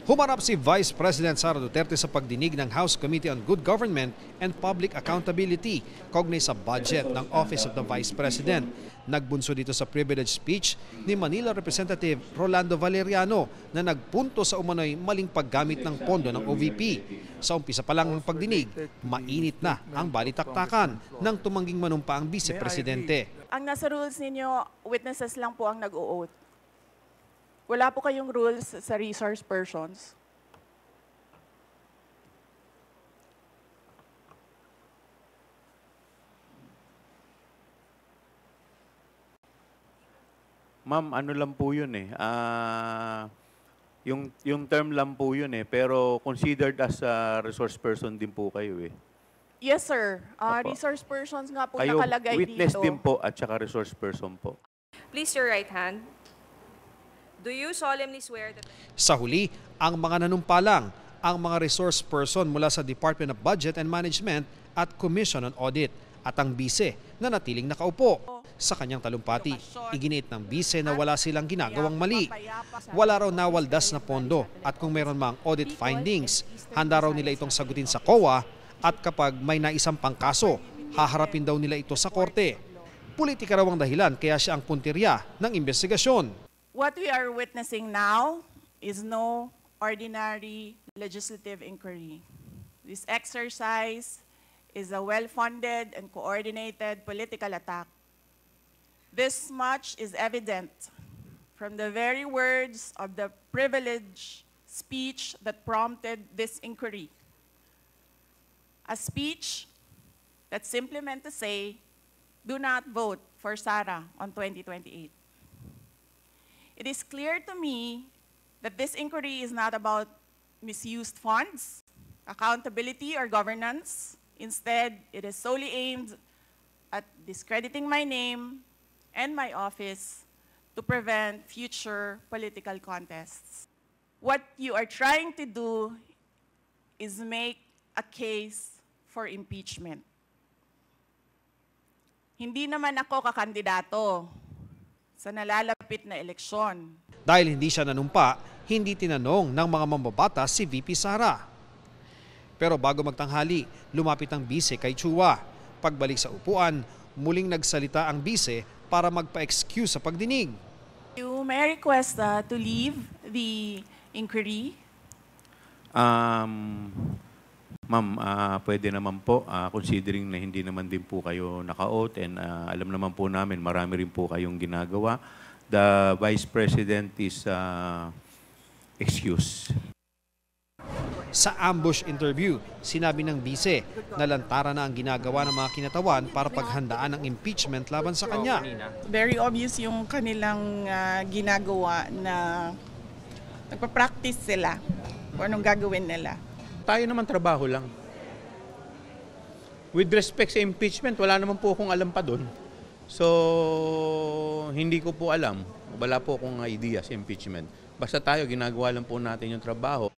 Humarap si Vice President Sara Duterte sa pagdinig ng House Committee on Good Government and Public Accountability kaugnay sa budget ng Office of the Vice President. Nagbunso dito sa privilege speech ni Manila Representative Rolando Valeriano na nagpunto sa umano'y maling paggamit ng pondo ng OVP. Sa umpisa pa lang ng pagdinig, mainit na ang balitaktakan nang tumangging manumpa ang Vice Presidente. Ang nasa rules ninyo, witnesses lang po ang nag-o-oath. Wala po kayong rules sa resource persons. Ma'am, ano lang po yun eh. Yung term lang po yun eh. Pero considered as a resource person din po kayo eh. Yes, sir. Opo. Resource persons nga po Kayo nakalagay witness dito. din po at saka resource person po. Please your right hand. Do you solemnly swear that... Sa huli, ang mga nanumpalang, ang mga resource person mula sa Department of Budget and Management at Commission on Audit at ang bise na natiling nakaupo. Sa kanyang talumpati, iginiit ng bise na wala silang ginagawang mali. Wala raw nawaldas na pondo at kung mayroon mang audit findings, handa raw nila itong sagutin sa COA at kapag may naisang pangkaso, haharapin daw nila ito sa korte. Politika raw ang dahilan kaya siya ang puntirya ng investigasyon. What we are witnessing now is no ordinary legislative inquiry. This exercise is a well-funded and coordinated political attack. This much is evident from the very words of the privileged speech that prompted this inquiry. A speech that simply meant to say, do not vote for Sara on 2028. It is clear to me that this inquiry is not about misused funds, accountability, or governance. Instead, it is solely aimed at discrediting my name and my office to prevent future political contests. What you are trying to do is make a case for impeachment. Hindi naman ako kakandidato sa nalalapit na eleksyon. Dahil hindi siya nanumpa, hindi tinanong ng mga mambabatas si VP Sara. Pero bago magtanghali, lumapit ang bise kay Chua. Pagbalik sa upuan, muling nagsalita ang bise para magpa-excuse sa pagdinig. May I request to leave the inquiry? Ma'am, pwede naman po, considering na hindi naman din po kayo naka-oath and alam naman po namin, marami rin po kayong ginagawa. The Vice President is excused. Sa ambush interview, sinabi ng bise na lantara na ang ginagawa ng mga kinatawan para paghandaan ang impeachment laban sa kanya. Very obvious yung kanilang ginagawa na nagpa-practice sila kung anong gagawin nila. Tayo naman trabaho lang. With respect sa impeachment, wala naman po akong alam pa doon. So, hindi ko po alam. Wala po akong idea sa impeachment. Basta tayo, ginagawa lang po natin yung trabaho.